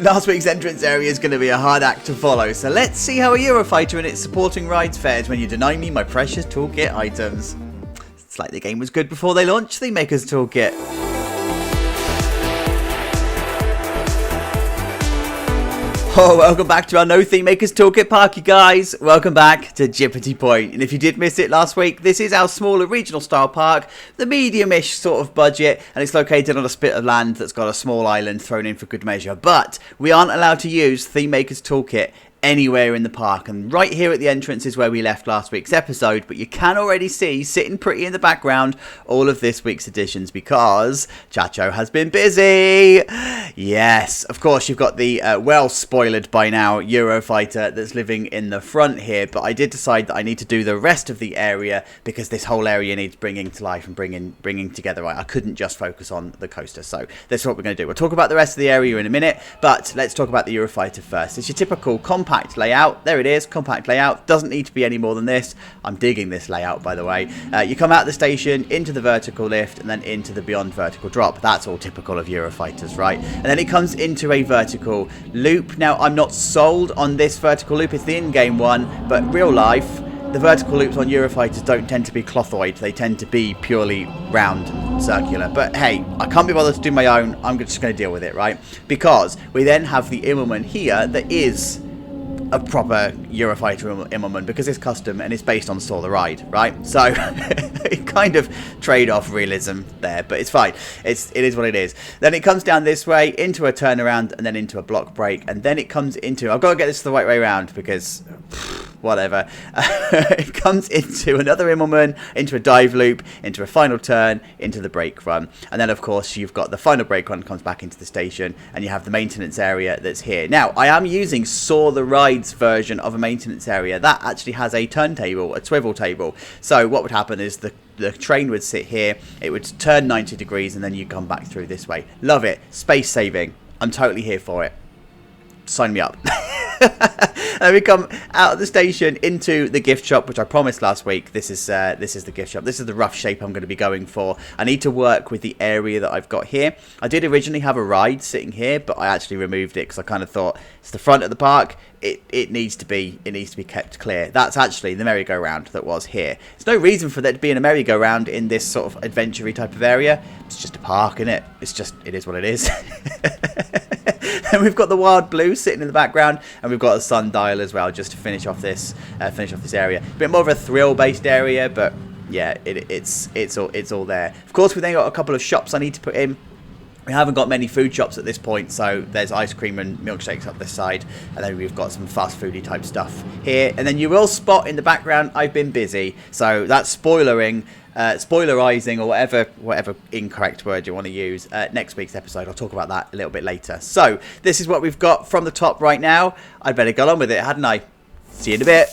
Last week's entrance area is going to be a hard act to follow, so let's see how a Eurofighter and its supporting rides fares when you deny me my precious toolkit items. It's like the game was good before they launched Thememaker's toolkit. Oh, welcome back to our No Thememaker's Toolkit Park, you guys. Welcome back to Jippity Point. And if you did miss it last week, this is our smaller regional style park, the medium-ish sort of budget, and it's located on a spit of land that's got a small island thrown in for good measure. But we aren't allowed to use Thememaker's Toolkit anywhere in the park, and right here at the entrance is where we left last week's episode, but you can already see, sitting pretty in the background, all of this week's additions because Chacho has been busy. Yes, of course you've got the well spoiled by now Eurofighter that's living in the front here, but I did decide that I need to do the rest of the area because this whole area needs bringing to life and bringing together. Right, I couldn't just focus on the coaster, so that's what we're going to do. We'll talk about the rest of the area in a minute, but let's talk about the Eurofighter first. It's your typical compact layout. There it is, compact layout. Doesn't need to be any more than this. I'm digging this layout, by the way. You come out of the station, into the vertical lift, and then into the beyond vertical drop. That's all typical of Eurofighters, right? And then it comes into a vertical loop. Now, I'm not sold on this vertical loop. It's the in-game one, but real life, the vertical loops on Eurofighters don't tend to be clothoid. They tend to be purely round and circular. But hey, I can't be bothered to do my own. I'm just going to deal with it, right? Because we then have the Immelman here that is a proper Eurofighter Immelman because it's custom and it's based on Saw the Ride, right? So it kind of trade-off realism there, but it's fine. It is what it is. Then it comes down this way into a turnaround and then into a block break, and then it comes into, I've got to get this the right way around because whatever. It comes into another Immelman, into a dive loop, into a final turn, into the brake run, and then of course you've got the final brake run comes back into the station, and you have the maintenance area that's here. Now I am using Saw the Ride's version of a maintenance area that actually has a turntable, a swivel table. So what would happen is the train would sit here, it would turn 90 degrees, and then you come back through this way. Love it. Space saving. I'm totally here for it. Sign me up. And we come out of the station into the gift shop, which I promised last week. This is the gift shop. This is the rough shape I'm going to be going for. I need to work with the area that I've got here. I did originally have a ride sitting here, but I actually removed it because I kind of thought it's the front of the park. It needs to be kept clear. That's actually the merry-go-round that was here. There's no reason for there to be a merry-go-round in this sort of adventure-y type of area. It's just a park, isn't it? It is what it is. And we've got the wild blue sitting in the background, and we've got a sundial as well, just to finish off this area. A bit more of a thrill-based area, but yeah, it's all there. Of course, we've then got a couple of shops I need to put in. We haven't got many food shops at this point, so there's ice cream and milkshakes up this side, and then we've got some fast foody type stuff here. And then you will spot in the background I've been busy, so that's spoilerizing, or whatever incorrect word you want to use. Next week's episode, I'll talk about that a little bit later. So this is what we've got from the top right now. I'd better go on with it, hadn't I? See you in a bit.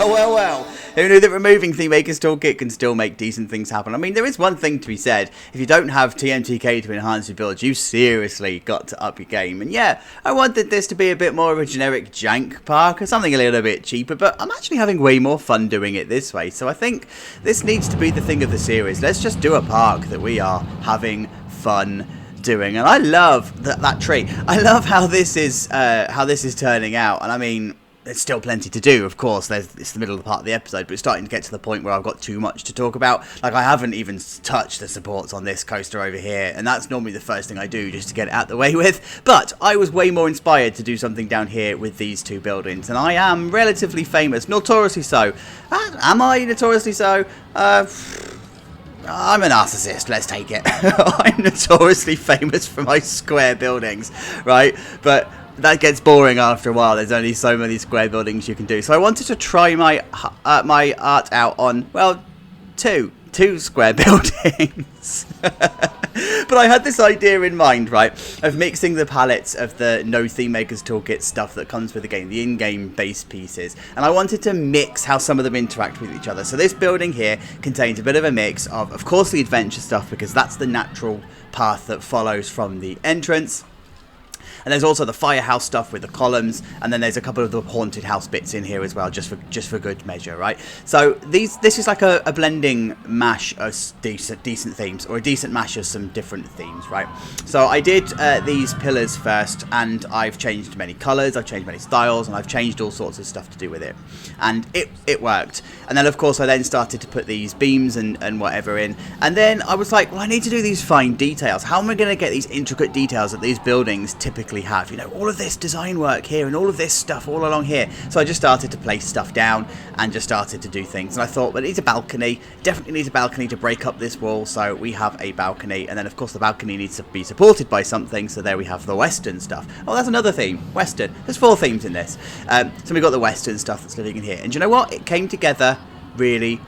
Well. Who knew that removing Thememaker's Toolkit can still make decent things happen? I mean, there is one thing to be said. If you don't have TMTK to enhance your build, you've seriously got to up your game. And yeah, I wanted this to be a bit more of a generic jank park or something a little bit cheaper, but I'm actually having way more fun doing it this way. So I think this needs to be the thing of the series. Let's just do a park that we are having fun doing. And I love that tree. I love how this is turning out. And I mean, there's still plenty to do, of course. It's the middle of the part of the episode, but it's starting to get to the point where I've got too much to talk about. Like, I haven't even touched the supports on this coaster over here, and that's normally the first thing I do just to get it out the way with. But I was way more inspired to do something down here with these two buildings, and I am relatively famous, notoriously so. Am I notoriously so? I'm a narcissist, let's take it. I'm notoriously famous for my square buildings, right? But that gets boring after a while. There's only so many square buildings you can do. So I wanted to try my art out on, well, two square buildings. But I had this idea in mind, right, of mixing the palettes of the No Thememaker's Toolkit stuff that comes with the game, the in-game base pieces, and I wanted to mix how some of them interact with each other. So this building here contains a bit of a mix of course, the adventure stuff, because that's the natural path that follows from the entrance. And there's also the firehouse stuff with the columns, and then there's a couple of the haunted house bits in here as well, just for good measure, right? So this is like a blending mash of decent themes, or a decent mash of some different themes, right? So I did these pillars first, and I've changed many colours, I've changed many styles, and I've changed all sorts of stuff to do with it, and it worked. And then of course I then started to put these beams and whatever in, and then I was like, well, I need to do these fine details. How am I going to get these intricate details that these buildings typically have, you know, all of this design work here and all of this stuff all along here? So I just started to place stuff down and just started to do things, and I thought, well, it needs a balcony, definitely needs a balcony to break up this wall, so we have a balcony, and then of course the balcony needs to be supported by something, so there we have the western stuff. Oh, that's another theme, western. There's 4 themes in this. So we've got the western stuff that's living in here, and do you know what, it came together really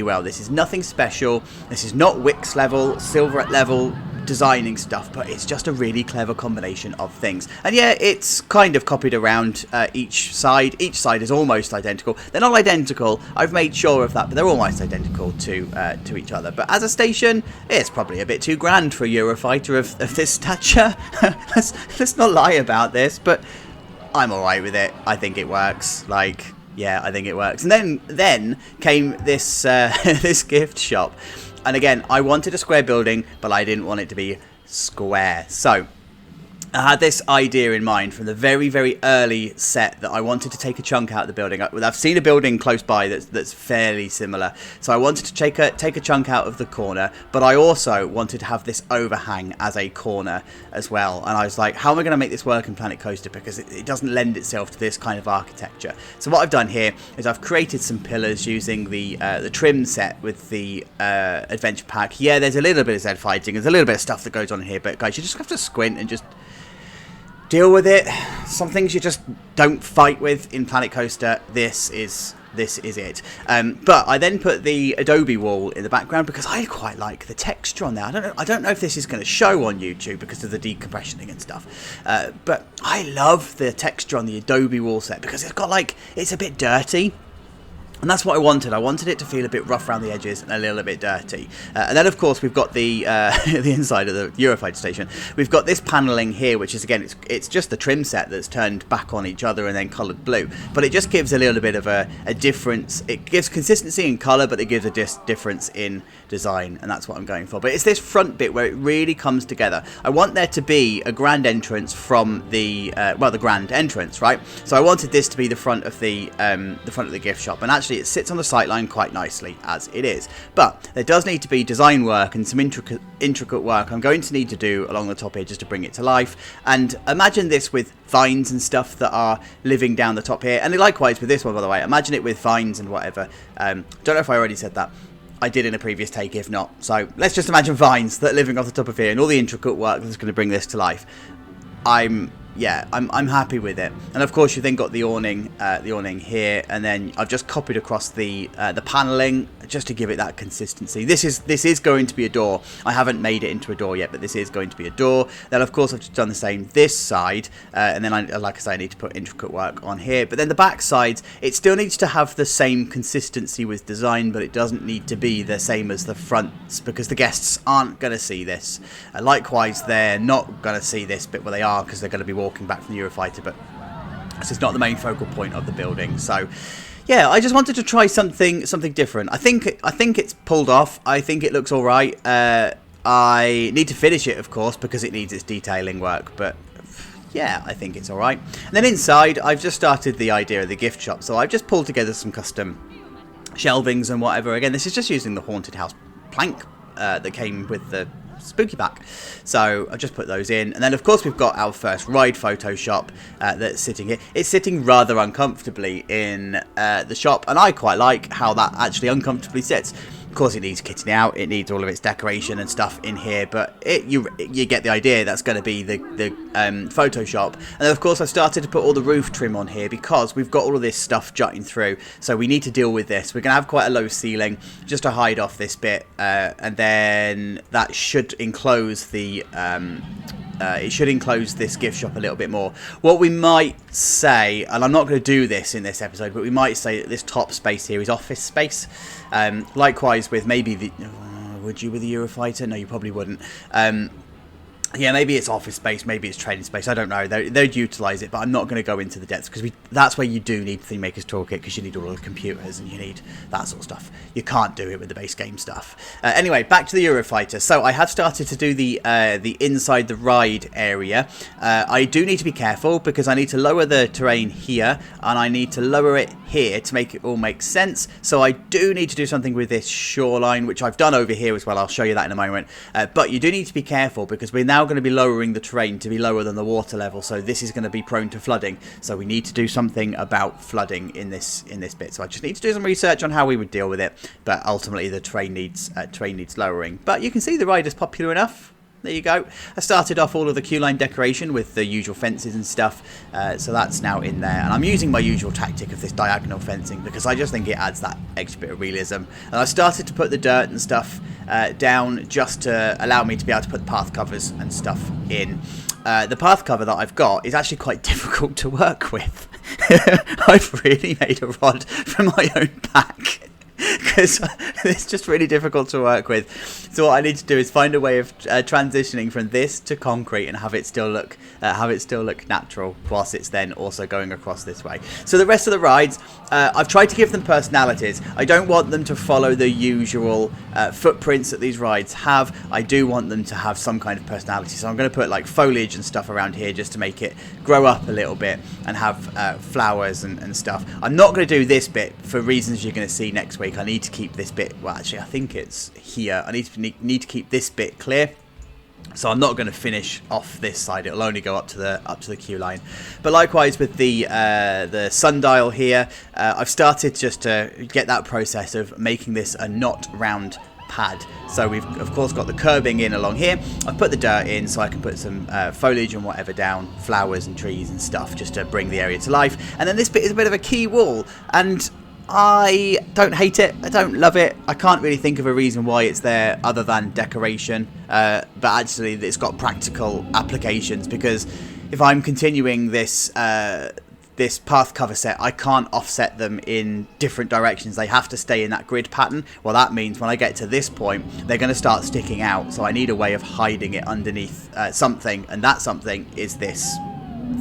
well. This is nothing special, this is not Wix level, Silverette level designing stuff, but it's just a really clever combination of things. And yeah, it's kind of copied around each side. Each side is almost identical. They're not identical, I've made sure of that, but they're almost identical to each other. But as a station, it's probably a bit too grand for a Eurofighter of this stature. let's not lie about this, but I'm alright with it. I think it works. Like, yeah, I think it works. And then came this this gift shop. And again, I wanted a square building, but I didn't want it to be square. So I had this idea in mind from the very, very early set that I wanted to take a chunk out of the building. I've seen a building close by that's fairly similar. So I wanted to take a chunk out of the corner, but I also wanted to have this overhang as a corner as well. And I was like, how am I going to make this work in Planet Coaster? Because it doesn't lend itself to this kind of architecture. So what I've done here is I've created some pillars using the trim set with the adventure pack. Yeah, there's a little bit of Z fighting. There's a little bit of stuff that goes on here, but guys, you just have to squint and just deal with it. Some things you just don't fight with in Planet Coaster. This is it. But I then put the Adobe wall in the background because I quite like the texture on there. I don't know if this is going to show on YouTube because of the decompressioning and stuff. But I love the texture on the Adobe wall set because it's a bit dirty. And that's what I wanted. I wanted it to feel a bit rough around the edges and a little bit dirty. And then, of course, we've got the the inside of the Eurofighter station. We've got this paneling here, which is, again, it's just the trim set that's turned back on each other and then coloured blue. But it just gives a little bit of a difference. It gives consistency in colour, but it gives a difference in design, and that's what I'm going for. But it's this front bit where it really comes together. I want there to be a grand entrance from the the grand entrance, right? So I wanted this to be the front of the gift shop, and actually it sits on the sightline quite nicely as it is. But there does need to be design work and some intricate work I'm going to need to do along the top here just to bring it to life. And imagine this with vines and stuff that are living down the top here, and likewise with this one, by the way. Imagine it with vines and whatever. Don't know if I already said that. I did in a previous take, if not. So let's just imagine vines that are living off the top of here and all the intricate work that's going to bring this to life. I'm yeah, I'm happy with it. And of course, you then got the awning here, and then I've just copied across the paneling just to give it that consistency. This is going to be a door. I haven't made it into a door yet, but this is going to be a door. Then of course I've just done the same this side, and then like I say, I need to put intricate work on here. But then the back sides, it still needs to have the same consistency with design, but it doesn't need to be the same as the fronts because the guests aren't going to see this. Likewise, they're not going to see this bit where they are because they're going to be walking back from the Eurofighter, but this is not the main focal point of the building. So yeah, I just wanted to try something different. I think it's pulled off. I think it looks all right. I need to finish it, of course, because it needs its detailing work, but yeah, I think it's all right. And then inside, I've just started the idea of the gift shop, so I've just pulled together some custom shelvings and whatever. Again, this is just using the Haunted House plank that came with the spooky pack, so I've just put those in. And then of course we've got our first ride Photoshop that's sitting here. It's sitting rather uncomfortably in the shop, and I quite like how that actually uncomfortably sits. Of course, it needs kitting out, it needs all of its decoration and stuff in here, but you get the idea. That's going to be the Photoshop. And then of course I've started to put all the roof trim on here because we've got all of this stuff jutting through, so we need to deal with this. We're going to have quite a low ceiling just to hide off this bit, and then that should enclose the it should enclose this gift shop a little bit more. What we might say, and I'm not going to do this in this episode, but we might say that this top space here is office space. Likewise with maybe the... would you with the Eurofighter? No, you probably wouldn't. Yeah, maybe it's office space, maybe it's training space. I don't know. They'd utilise it, but I'm not going to go into the depths because that's where you do need Thememaker's Toolkit, because you need all the computers and you need that sort of stuff. You can't do it with the base game stuff. Anyway, back to the Eurofighter. So I have started to do the inside the ride area. I do need to be careful because I need to lower the terrain here and I need to lower it here to make it all make sense. So I do need to do something with this shoreline, which I've done over here as well. I'll show you that in a moment. But you do need to be careful because we're now going to be lowering the terrain to be lower than the water level, so this is going to be prone to flooding, so we need to do something about flooding in this bit. So I just need to do some research on how we would deal with it, but ultimately the terrain needs lowering. But you can see the ride is popular enough. There you go. I started off all of the queue line decoration with the usual fences and stuff, so that's now in there. And I'm using my usual tactic of this diagonal fencing because I just think it adds that extra bit of realism. And I started to put the dirt and stuff down just to allow me to be able to put the path covers and stuff in. The path cover that I've got is actually quite difficult to work with. I've really made a rod from my own pack. Because it's just really difficult to work with. So what I need to do is find a way of transitioning from this to concrete and have it still look natural whilst it's then also going across this way. So the rest of the rides, I've tried to give them personalities. I don't want them to follow the usual footprints that these rides have. I do want them to have some kind of personality. So I'm going to put like foliage and stuff around here just to make it grow up a little bit and have flowers and stuff. I'm not going to do this bit for reasons you're going to see next week. I need to keep this bit, well actually I think it's here, I need to keep this bit clear, so I'm not going to finish off this side. It'll only go up to the queue line. But likewise with the sundial here, I've started just to get that process of making this a not round pad. So we've of course got the curbing in along here. I've put the dirt in so I can put some foliage and whatever down, flowers and trees and stuff, just to bring the area to life. And then this bit is a bit of a key wall, and I don't hate it, I don't love it. I can't really think of a reason why it's there other than decoration, but actually it's got practical applications, because if I'm continuing this this path cover set, I can't offset them in different directions. They have to stay in that grid pattern. Well, that means when I get to this point, they're going to start sticking out, so I need a way of hiding it underneath something, and that something is this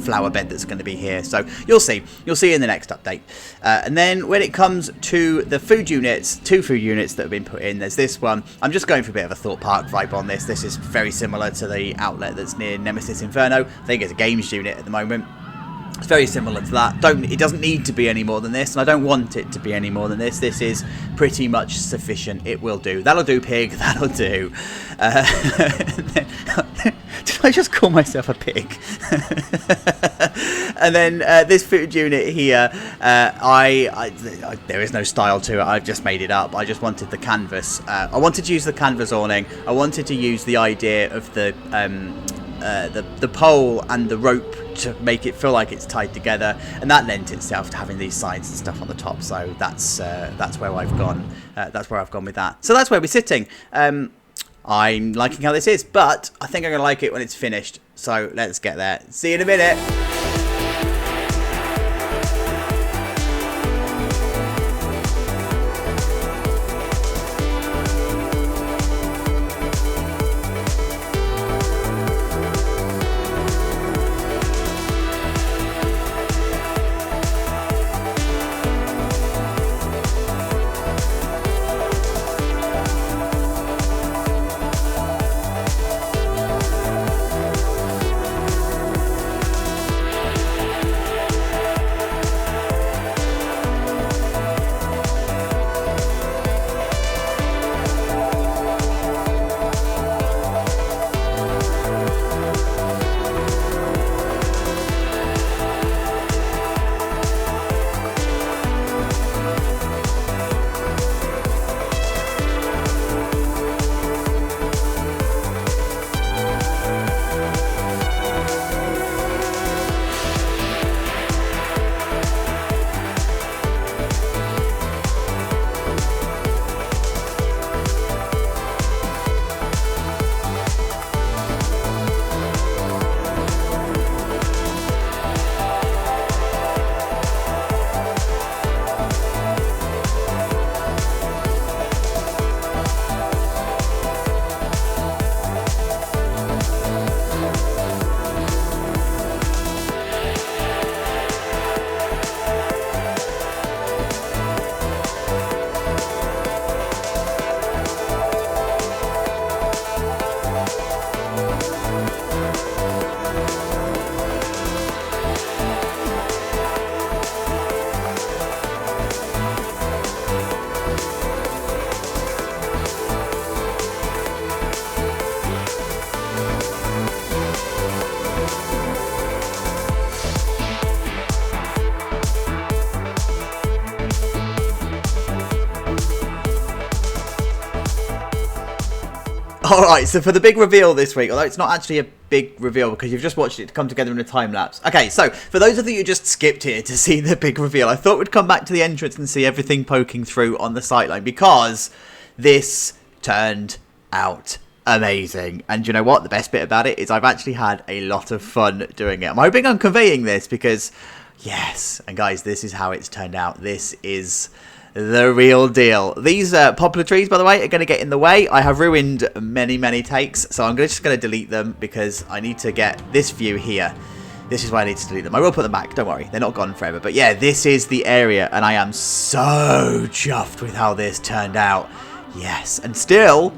flower bed that's going to be here. So you'll see in the next update. And then when it comes to the food units, 2 food units that have been put in, there's this one. I'm just going for a bit of a Thought Park vibe on this. This is very similar to the outlet that's near Nemesis Inferno. I think it's a games unit at the moment. It's very similar to that. It doesn't need to be any more than this, and I don't want it to be any more than this. This is pretty much sufficient. It will do. That'll do, pig. That'll do. Did I just call myself a pig? And then this food unit here, there is no style to it. I've just made it up. I just wanted the canvas. I wanted to use the canvas awning. I wanted to use the idea of the the pole and the rope to make it feel like it's tied together, and that lent itself to having these signs and stuff on the top. So that's where I've gone. That's where I've gone with that. So that's where we're sitting. I'm liking how this is, but I think I'm gonna like it when it's finished. So let's get there. See you in a minute. Alright, so for the big reveal this week, although it's not actually a big reveal because you've just watched it come together in a time lapse. Okay, so for those of you who just skipped here to see the big reveal, I thought we'd come back to the entrance and see everything poking through on the sightline because this turned out amazing. And you know what? The best bit about it is I've actually had a lot of fun doing it. I'm hoping I'm conveying this because, yes, and guys, this is how it's turned out. This is the real deal. These poplar trees, by the way, are going to get in the way. I have ruined many takes, so I'm just going to delete them because I need to get this view here. This is why I need to delete them. I will put them back, don't worry. They're not gone forever. But yeah, this is the area, and I am so chuffed with how this turned out. Yes, and still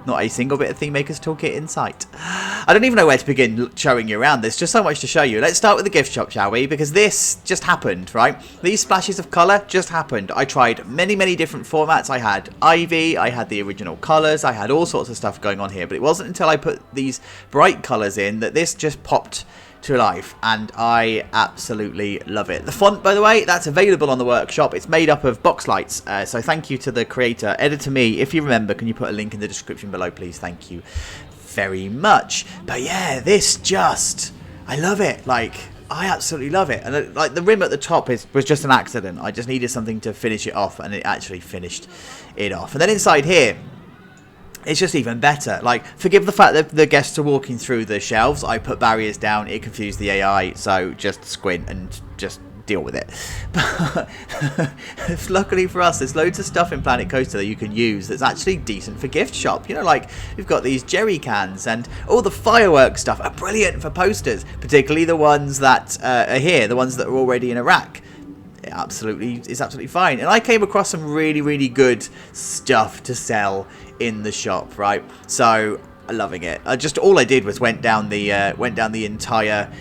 not a single bit of Thememaker's Toolkit in sight. I don't even know where to begin showing you around. There's just so much to show you. Let's start with the gift shop, shall we? Because this just happened, right? These splashes of colour just happened. I tried many different formats. I had Ivy, I had the original colours, I had all sorts of stuff going on here. But it wasn't until I put these bright colours in that this just popped to life, and I absolutely love it. The font, by the way, that's available on the workshop. It's made up of box lights, so thank you to the creator. Editor me, if you remember, can you put a link in the description below, please? Thank you very much. But yeah, this just, I love it. Like, I absolutely love it. And like the rim at the top was just an accident. I just needed something to finish it off, and it actually finished it off. And then inside here, it's just even better. Like, forgive the fact that the guests are walking through the shelves. I put barriers down. It confused the AI. So just squint and just deal with it. But luckily for us, there's loads of stuff in Planet Coaster that you can use that's actually decent for gift shop. You know, like we've got these jerry cans, and all the fireworks stuff are brilliant for posters, particularly the ones that are here, the ones that are already in a rack. It's absolutely fine. And I came across some really good stuff to sell in the shop, right? So I'm loving it. All I did was went down the entire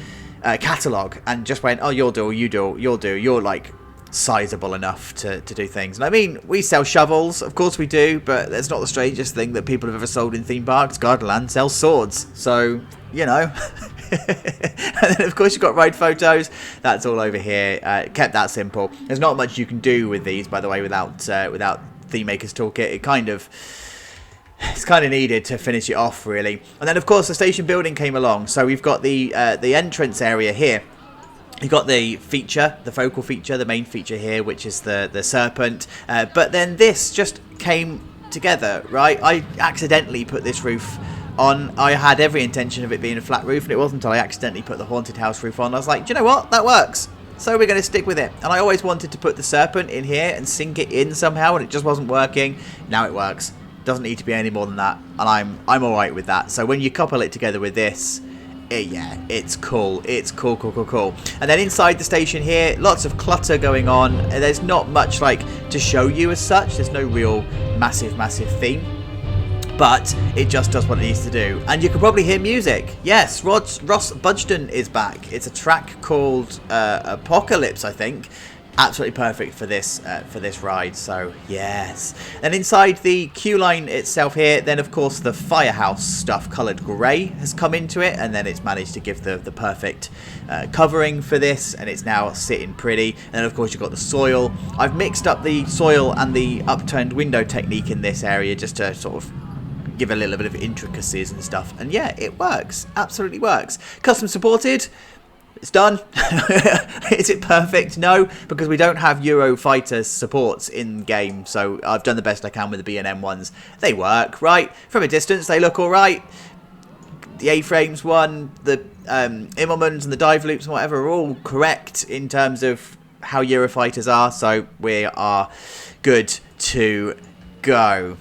catalog and just went, oh, you'll do, you're like sizable enough to do things. And I mean, we sell shovels, of course we do, but that's not the strangest thing that people have ever sold in theme parks. Gardaland sells swords, so you know. And then of course you've got ride photos. That's all over here. Kept that simple. There's not much you can do with these, by the way, without Thememaker's Toolkit. It kind of it's kind of needed to finish it off, really. And then, of course, the station building came along. So we've got the entrance area here. You've got the feature, the focal feature, the main feature here, which is the serpent. But then this just came together, right? I accidentally put this roof on. I had every intention of it being a flat roof, and it wasn't until I accidentally put the haunted house roof on. I was like, do you know what? That works. So we're going to stick with it. And I always wanted to put the serpent in here and sink it in somehow, and it just wasn't working. Now it works. Doesn't need to be any more than that, and I'm all right with that. So when you couple it together with this, yeah, it's cool. It's cool. And then inside the station here, lots of clutter going on. There's not much like to show you as such. There's no real massive theme, but it just does what it needs to do. And you can probably hear music. Yes, Ross Budgeon is back. It's a track called Apocalypse, I think. Absolutely perfect for this ride. So yes. And inside the queue line itself here, then of course the firehouse stuff, coloured grey, has come into it, and then it's managed to give the perfect covering for this, and it's now sitting pretty. And then of course you've got the soil. I've mixed up the soil and the upturned window technique in this area just to sort of give a little bit of intricacies and stuff. And yeah, it works. Absolutely works. Custom supported. It's done. Is it perfect? No, because we don't have Eurofighter supports in game, so I've done the best I can with the B&M ones. They work, right? From a distance, they look alright. The A-frames one, the Immelmans and the dive loops and whatever are all correct in terms of how Eurofighters are, so we are good to go.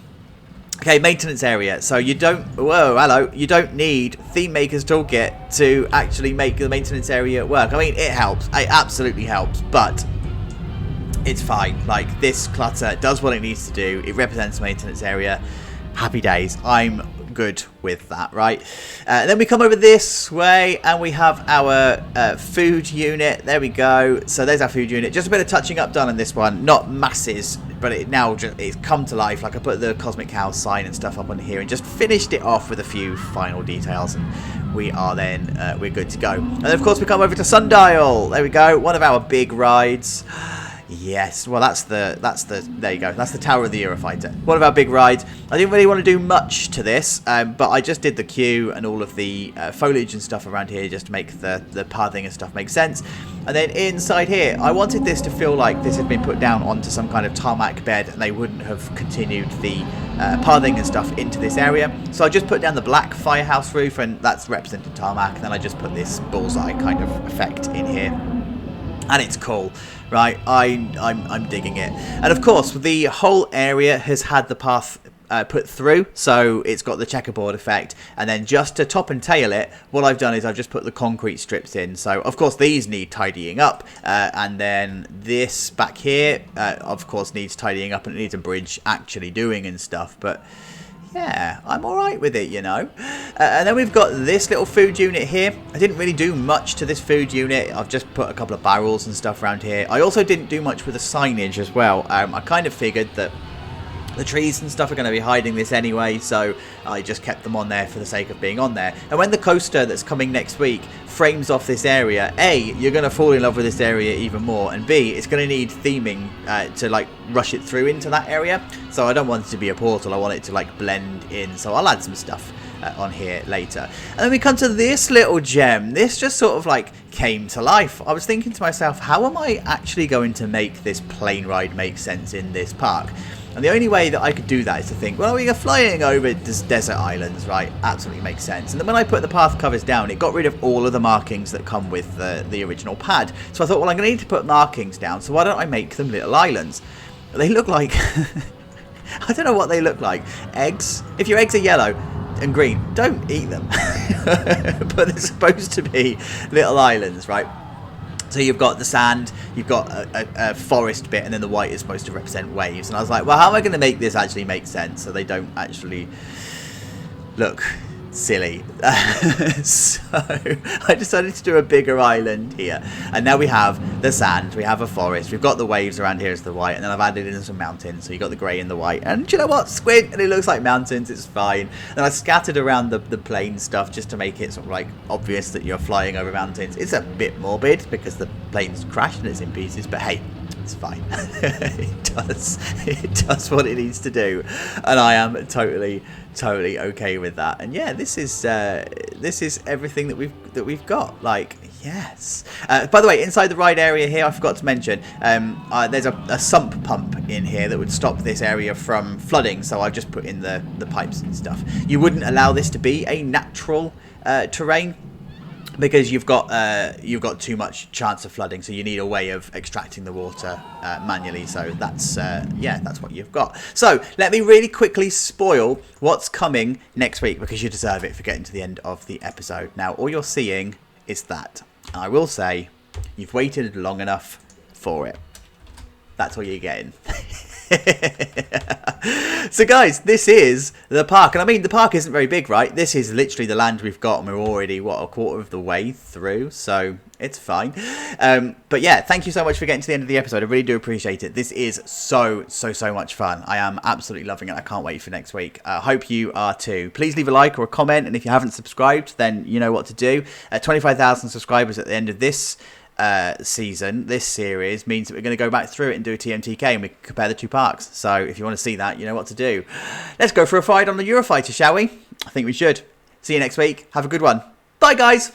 Okay, maintenance area. So you don't... Whoa, hello. You don't need Thememaker's Toolkit to actually make the maintenance area work. I mean, it helps. It absolutely helps. But it's fine. Like, this clutter does what it needs to do. It represents the maintenance area. Happy days. I'm good with that, right? Then we come over this way and we have our food unit. There we go. So there's our food unit. Just a bit of touching up done on this one. Not masses, but it now it's come to life. Like I put the Cosmic Cow sign and stuff up on here and just finished it off with a few final details, and we are then we're good to go. And then of course we come over to Sundial. There we go. One of our big rides. Yes, well that's the there you go. That's the Tower of the Eurofighter. One of our big rides. I didn't really want to do much to this, but I just did the queue and all of the foliage and stuff around here just to make the pathing and stuff make sense. And then inside here, I wanted this to feel like this had been put down onto some kind of tarmac bed, and they wouldn't have continued the pathing and stuff into this area. So I just put down the black firehouse roof, and that's represented tarmac. And then I just put this bullseye kind of effect in here. And it's cool, right? I'm digging it. And of course, the whole area has had the path put through, so it's got the checkerboard effect. And then just to top and tail it, what I've done is I've just put the concrete strips in. So of course these need tidying up, and then this back here of course needs tidying up, and it needs a bridge actually doing and stuff. But yeah, I'm alright with it, you know. And then we've got this little food unit here. I didn't really do much to this food unit. I've just put a couple of barrels and stuff around here. I also didn't do much with the signage as well. I kind of figured that the trees and stuff are going to be hiding this anyway, so I just kept them on there for the sake of being on there. And when the coaster that's coming next week frames off this area, A, you're going to fall in love with this area even more, and B, it's going to need theming to like rush it through into that area. So I don't want it to be a portal, I want it to like blend in, so I'll add some stuff on here later. And then we come to this little gem. This just sort of like came to life. I was thinking to myself, how am I actually going to make this plane ride make sense in this park? And the only way that I could do that is to think, well, we are flying over desert islands, right? Absolutely makes sense. And then when I put the path covers down, it got rid of all of the markings that come with the original pad. So I thought, well, I'm going to need to put markings down, so why don't I make them little islands? They look like... I don't know what they look like. Eggs? If your eggs are yellow and green, don't eat them. But they're supposed to be little islands, right? So you've got the sand, you've got a forest bit, and then the white is supposed to represent waves. And I was like, well, how am I going to make this actually make sense so they don't actually look silly? So I decided to do a bigger island here. And now we have the sand, we have a forest, we've got the waves around here as the white, and then I've added in some mountains. So you've got the grey and the white. And do you know what? Squint, and it looks like mountains, it's fine. And I scattered around the plain stuff just to make it sort of like obvious that you're flying over mountains. It's a bit morbid because the plane's crashed and it's in pieces, but hey, It's fine. It does what it needs to do, and I am totally okay with that. And yeah, this is everything that we've got. Like, yes. By the way, inside the ride area here, I forgot to mention, there's a sump pump in here that would stop this area from flooding. So I've just put in the pipes and stuff. You wouldn't allow this to be a natural terrain, because you've got too much chance of flooding, so you need a way of extracting the water manually. So that's that's what you've got. So let me really quickly spoil what's coming next week, because you deserve it for getting to the end of the episode. Now all you're seeing is that, and I will say, you've waited long enough for it. That's all you're getting. So guys, this is the park, and I mean, the park isn't very big, right? This is literally the land we've got, and we're already, what, a quarter of the way through, so it's fine. But yeah, thank you so much for getting to the end of the episode. I really do appreciate it. This is so much fun. I am absolutely loving it. I can't wait for next week. I hope you are too. Please leave a like or a comment, and if you haven't subscribed, then you know what to do. 25,000 subscribers at the end of this season, this series, means that we're going to go back through it and do a TMTK, and we can compare the two parks. So if you want to see that, you know what to do. Let's go for a ride on the Eurofighter, shall we? I think we should. See you next week. Have a good one. Bye, guys.